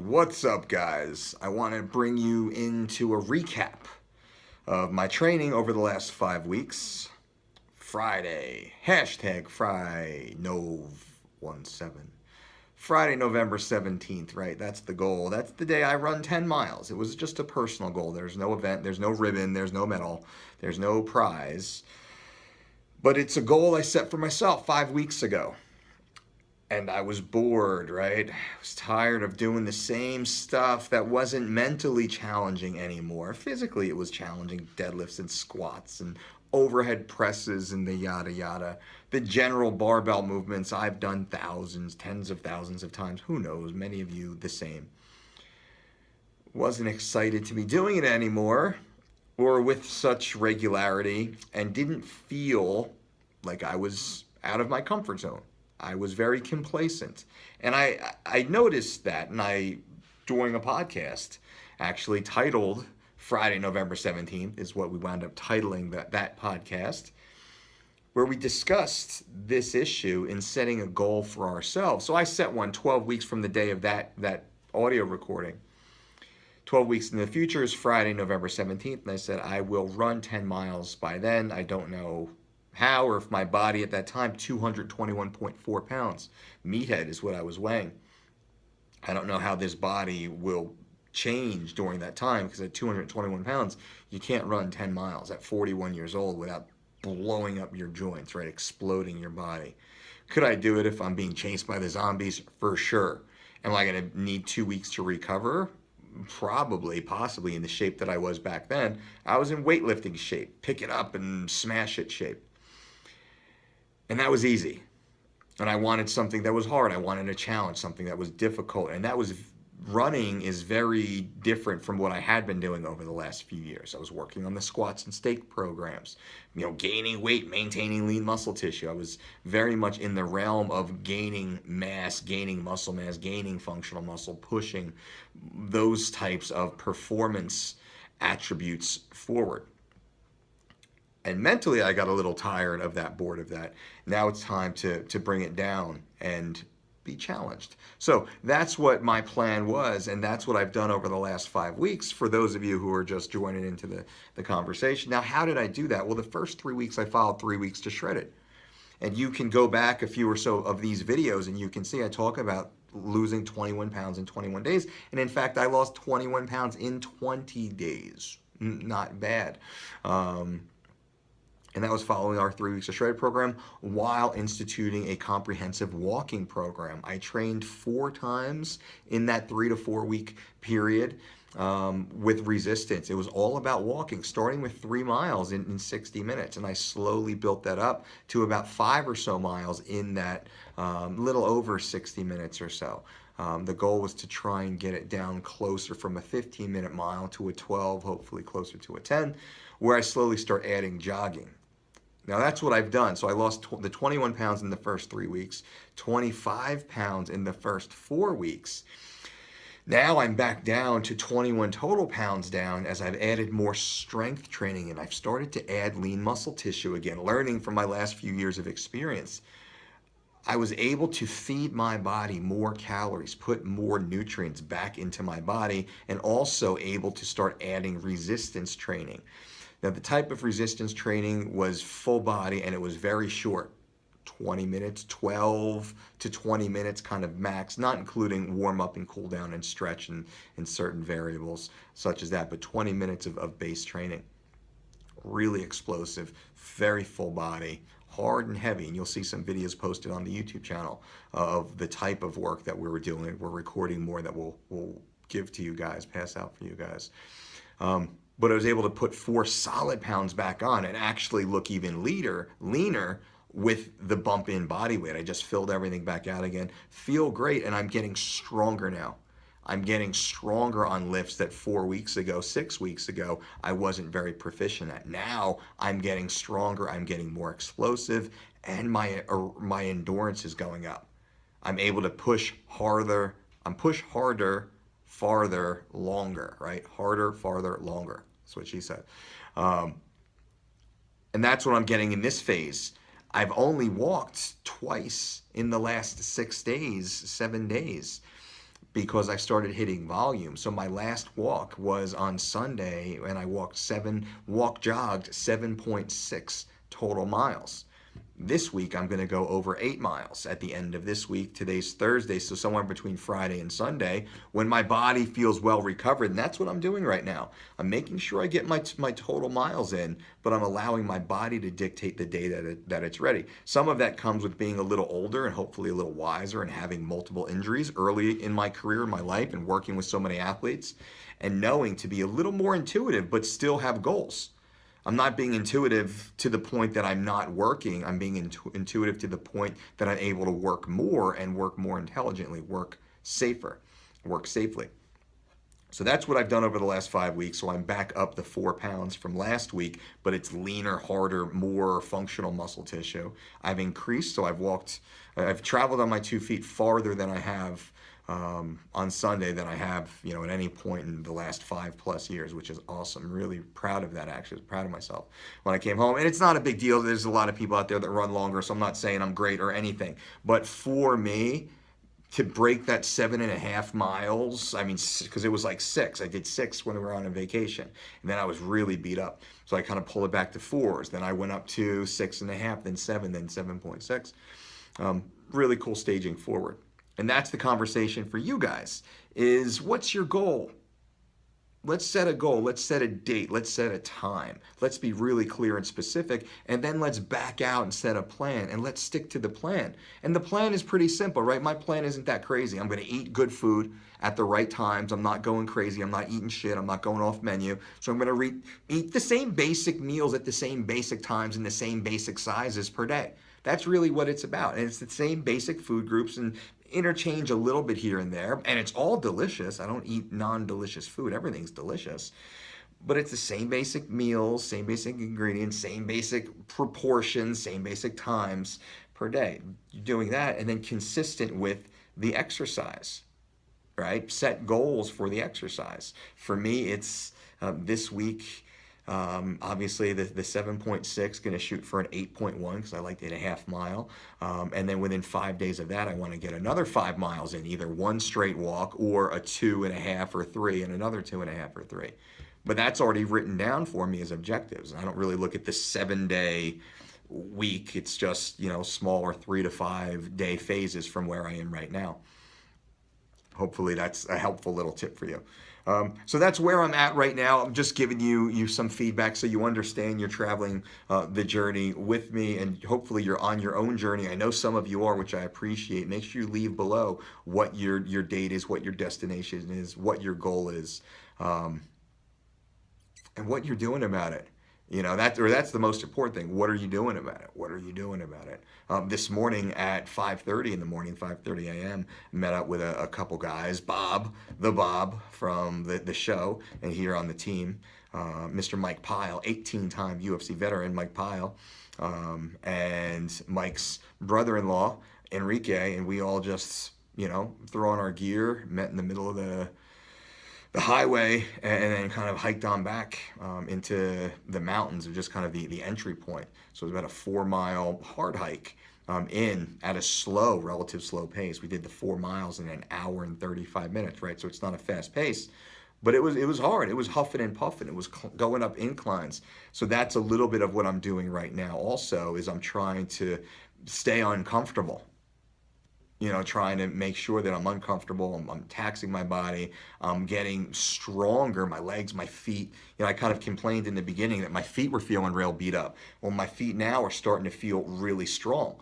What's up, guys? I want to bring you into a recap of my training over the last 5 weeks. Friday, hashtag FriNov17. Friday, November 17th, right? That's the goal. That's the day I run 10 miles. It was just a personal goal. There's no event, there's no ribbon, there's no medal, there's no prize. But it's a goal I set for myself 5 weeks ago. And I was bored, right? I was tired of doing the same stuff that wasn't mentally challenging anymore. Physically, it was challenging, deadlifts and squats and overhead presses and the yada yada. The general barbell movements I've done thousands, tens of thousands of times. Who knows? Many of you the same. Wasn't excited to be doing it anymore or with such regularity, and didn't feel like I was out of my comfort zone. I was very complacent. And I noticed that, and I, during a podcast, actually titled Friday, November 17th, is what we wound up titling that podcast, where we discussed this issue in setting a goal for ourselves. So I set one 12 weeks from the day of that audio recording. 12 weeks in the future is Friday, November 17th, and I said I will run 10 miles by then. I don't know how, or if my body at that time, 221.4 pounds. Meathead is what I was weighing. I don't know how this body will change during that time, because at 221 pounds, you can't run 10 miles at 41 years old without blowing up your joints, right? Exploding your body. Could I do it if I'm being chased by the zombies? For sure. Am I going to need 2 weeks to recover? Probably, possibly in the shape that I was back then. I was in weightlifting shape, pick it up and smash it shape. And that was easy. And I wanted something that was hard. I wanted a challenge, something that was difficult. And that was, running is very different from what I had been doing over the last few years. I was working on the squats and stake programs, gaining weight, maintaining lean muscle tissue. I was very much in the realm of gaining mass, gaining muscle mass, gaining functional muscle, pushing those types of performance attributes forward. And mentally, I got a little tired of that, bored of that. Now it's time to bring it down and be challenged. So that's what my plan was, and that's what I've done over the last 5 weeks for those of you who are just joining into the conversation. Now, how did I do that? Well, the first 3 weeks, I followed 3 weeks to shred it. And you can go back a few or so of these videos, and you can see I talk about losing 21 pounds in 21 days. And in fact, I lost 21 pounds in 20 days. Not bad. And that was following our 3 weeks of shred program while instituting a comprehensive walking program. I trained 4 times in that 3 to 4 week period with resistance. It was all about walking, starting with 3 miles in 60 minutes. And I slowly built that up to about 5 or so miles in that little over 60 minutes or so. The goal was to try and get it down closer from a 15-minute mile to a 12, hopefully closer to a 10, where I slowly start adding jogging. Now that's what I've done. So I lost the 21 pounds in the first 3 weeks, 25 pounds in the first 4 weeks. Now I'm back down to 21 total pounds down as I've added more strength training, and I've started to add lean muscle tissue again, learning from my last few years of experience. I was able to feed my body more calories, put more nutrients back into my body, and also able to start adding resistance training. Now, the type of resistance training was full body, and it was very short, 20 minutes, 12 to 20 minutes kind of max, not including warm up and cool down and stretch and certain variables such as that, but 20 minutes of base training. Really explosive, very full body, hard and heavy. And you'll see some videos posted on the YouTube channel of the type of work that we were doing. We're recording more that we'll give to you guys, pass out for you guys. But I was able to put 4 solid pounds back on and actually look even leaner with the bump in body weight. I just filled everything back out again. Feel great, and I'm getting stronger now. I'm getting stronger on lifts that 4 weeks ago, 6 weeks ago, I wasn't very proficient at. Now I'm getting stronger, I'm getting more explosive, and my endurance is going up. I'm able to push harder, farther, longer, right? Harder, farther, longer. That's what she said. And that's what I'm getting in this phase. I've only walked twice in the last 6 days, 7 days. because I started hitting volume. So my last walk was on Sunday, and I jogged 7.6 total miles. This week I'm going to go over 8 miles at the end of this week. Today's Thursday, so somewhere between Friday and Sunday, when my body feels well recovered. And that's what I'm doing right now. I'm making sure I get my total miles in, but I'm allowing my body to dictate the day that it's ready. Some of that comes with being a little older and hopefully a little wiser and having multiple injuries early in my career, in my life, and working with so many athletes, and knowing to be a little more intuitive but still have goals. I'm not being intuitive to the point that I'm not working. I'm being intuitive to the point that I'm able to work more and work more intelligently, work safer, work safely. So that's what I've done over the last 5 weeks. So I'm back up the 4 pounds from last week, but it's leaner, harder, more functional muscle tissue. I've increased, so I've traveled on my 2 feet farther than I have on Sunday than I have, at any point in the last 5+ years, which is awesome. Really proud of that, actually. Proud of myself when I came home. And it's not a big deal. There's a lot of people out there that run longer, so I'm not saying I'm great or anything. But for me, to break that 7.5 miles, because it was like 6. I did 6 when we were on a vacation, and then I was really beat up. So I kind of pulled it back to 4s. Then I went up to 6.5, then 7, then 7.6. Really cool staging forward. And that's the conversation for you guys, is what's your goal? Let's set a goal. Let's set a date. Let's set a time. Let's be really clear and specific. And then let's back out and set a plan. And let's stick to the plan. And the plan is pretty simple, right? My plan isn't that crazy. I'm going to eat good food at the right times. I'm not going crazy. I'm not eating shit. I'm not going off menu. So I'm going to eat the same basic meals at the same basic times in the same basic sizes per day. That's really what it's about. And it's the same basic food groups and interchange a little bit here and there. And it's all delicious. I don't eat non-delicious food. Everything's delicious. But it's the same basic meals, same basic ingredients, same basic proportions, same basic times per day. You're doing that and then consistent with the exercise, right? Set goals for the exercise. For me, it's this week, obviously the 7.6, going to shoot for an 8.1 because I like the 8.5 mile. And then within 5 days of that, I want to get another 5 miles in, either one straight walk or a 2.5 or 3 and another 2.5 or 3. But that's already written down for me as objectives. I don't really look at the 7-day week. It's just, smaller 3 to 5 day phases from where I am right now. Hopefully that's a helpful little tip for you. So that's where I'm at right now. I'm just giving you some feedback so you understand you're traveling the journey with me, and hopefully you're on your own journey. I know some of you are, which I appreciate. Make sure you leave below what your date is, what your destination is, what your goal is, and what you're doing about it. That's the most important thing. What are you doing about it? What are you doing about it? This morning at 5:30 in the morning, 5:30 a.m., met up with a couple guys, Bob from the show, and here on the team, Mr. Mike Pyle, 18-time UFC veteran Mike Pyle, and Mike's brother-in-law, Enrique, and we all just, throw on our gear, met in the middle of the highway, and then kind of hiked on back into the mountains, of just kind of the entry point. So it was about a 4-mile hard hike in at a relative slow pace. We did the 4 miles in an hour and 35 minutes, right? So it's not a fast pace, but it was hard. It was huffing and puffing. It was going up inclines. So that's a little bit of what I'm doing right now also, is I'm trying to stay uncomfortable. Trying to make sure that I'm uncomfortable, I'm taxing my body, I'm getting stronger, my legs, my feet. I kind of complained in the beginning that my feet were feeling real beat up. Well, my feet now are starting to feel really strong.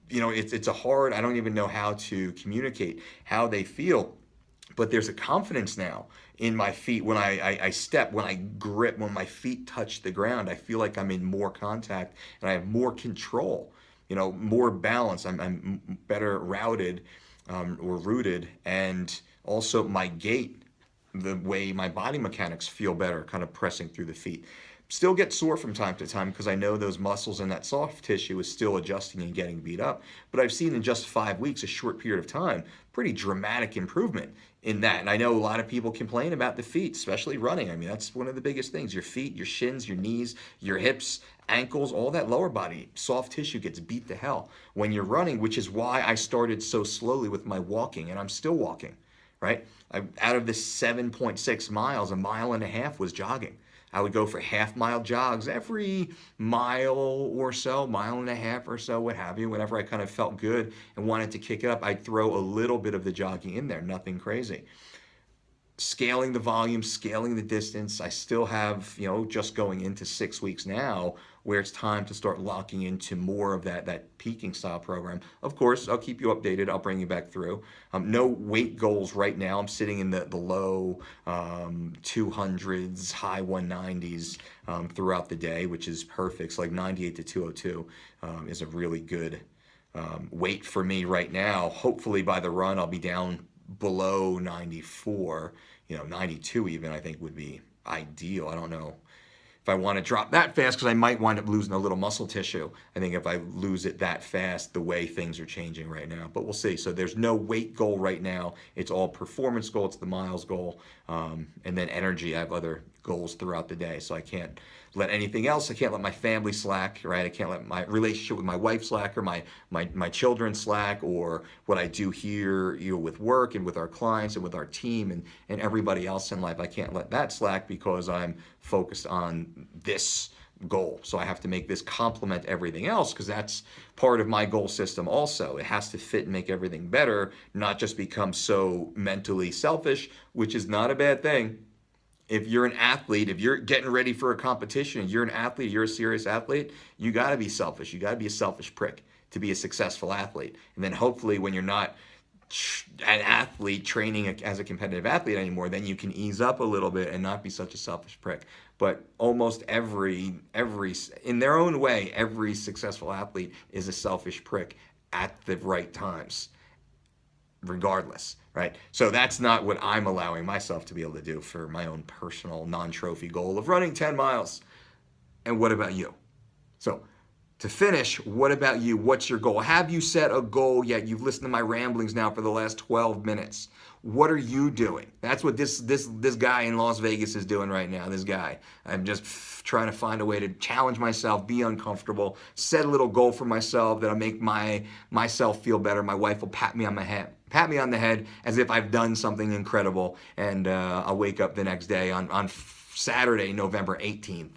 It's a hard, I don't even know how to communicate how they feel, but there's a confidence now in my feet when I step, when I grip, when my feet touch the ground. I feel like I'm in more contact and I have more control. More balance. I'm better routed or rooted, and also my gait, the way my body mechanics feel better, kind of pressing through the feet. Still get sore from time to time because I know those muscles and that soft tissue is still adjusting and getting beat up. But I've seen in just 5 weeks, a short period of time, pretty dramatic improvement in that. And I know a lot of people complain about the feet, especially running. That's one of the biggest things. Your feet, your shins, your knees, your hips, ankles, all that lower body, soft tissue gets beat to hell when you're running, which is why I started so slowly with my walking, and I'm still walking, right? Out of the 7.6 miles, a mile and a half was jogging. I would go for half-mile jogs every mile or so, mile and a half or so, what have you. Whenever I kind of felt good and wanted to kick it up, I'd throw a little bit of the jogging in there, nothing crazy. Scaling the volume, scaling the distance. I still have, just going into 6 weeks now, where it's time to start locking into more of that peaking style program. Of course, I'll keep you updated. I'll bring you back through. No weight goals right now. I'm sitting in the low 200s, high 190s throughout the day, which is perfect. So like 98 to 202 is a really good weight for me right now. Hopefully by the run, I'll be down below 94, 92 even, I think would be ideal. I don't know if I want to drop that fast because I might wind up losing a little muscle tissue. I think if I lose it that fast, the way things are changing right now, but we'll see. So there's no weight goal right now. It's all performance goal. It's the miles goal. And then energy. I have other goals throughout the day. So I can't let anything else. I can't let my family slack, right? I can't let my relationship with my wife slack, or my children slack, or what I do here, with work and with our clients and with our team and everybody else in life. I can't let that slack because I'm focused on this goal. So I have to make this complement everything else, because that's part of my goal system also. It has to fit and make everything better, not just become so mentally selfish, which is not a bad thing. If you're an athlete, if you're getting ready for a competition, you're an athlete, you're a serious athlete, you got to be selfish. You got to be a selfish prick to be a successful athlete. And then hopefully when you're not an athlete training as a competitive athlete anymore, then you can ease up a little bit and not be such a selfish prick. But almost every in their own way, every successful athlete is a selfish prick at the right times, regardless, right? So that's not what I'm allowing myself to be able to do for my own personal non-trophy goal of running 10 miles. And what about you? So to finish, what about you? What's your goal? Have you set a goal yet? You've listened to my ramblings now for the last 12 minutes. What are you doing? That's what this guy in Las Vegas is doing right now. This guy. I'm just trying to find a way to challenge myself, be uncomfortable, set a little goal for myself that'll make myself feel better. My wife will pat me on the head as if I've done something incredible, and I'll wake up the next day on Saturday, November 18th.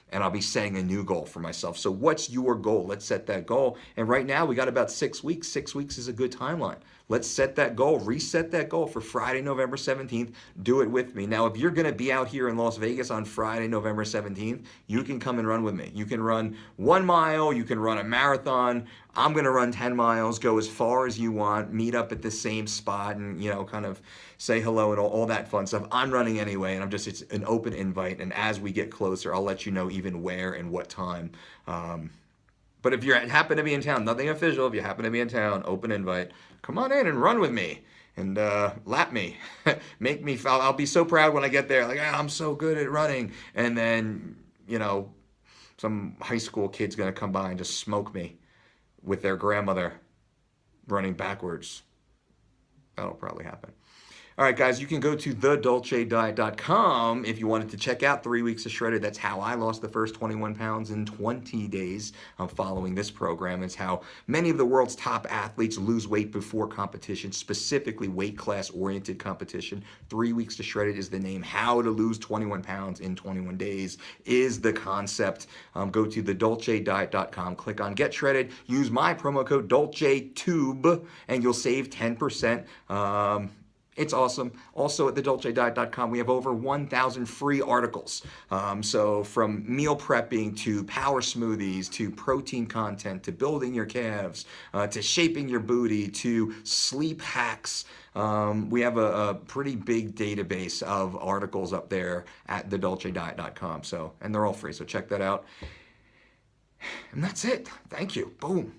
And I'll be setting a new goal for myself. So what's your goal? Let's set that goal. And right now we got about 6 weeks. 6 weeks is a good timeline. Let's set that goal, reset that goal for Friday, November 17th. Do it with me. Now, if you're going to be out here in Las Vegas on Friday, November 17th, you can come and run with me. You can run 1 mile. You can run a marathon. I'm going to run 10 miles, go as far as you want, meet up at the same spot and, kind of say hello and all that fun stuff. I'm running anyway, and it's an open invite. And as we get closer, I'll let you know even where and what time. But if you happen to be in town, nothing official, if you happen to be in town, open invite, come on in and run with me and lap me. Make me, I'll be so proud when I get there, like, I'm so good at running. And then, some high school kid's going to come by and just smoke me with their grandmother running backwards. That'll probably happen. All right, guys, you can go to thedolcediet.com if you wanted to check out 3 weeks of shredded. That's how I lost the first 21 pounds in 20 days following this program. It's how many of the world's top athletes lose weight before competition, specifically weight class-oriented competition. 3 weeks to shredded is the name. How to lose 21 pounds in 21 days is the concept. Go to thedolcediet.com, click on Get Shredded, use my promo code DolceTube, and you'll save 10%. It's awesome. Also at thedolcediet.com, we have over 1,000 free articles. So from meal prepping to power smoothies to protein content to building your calves to shaping your booty to sleep hacks. We have a pretty big database of articles up there at thedolcediet.com. And they're all free. So check that out. And that's it. Thank you. Boom.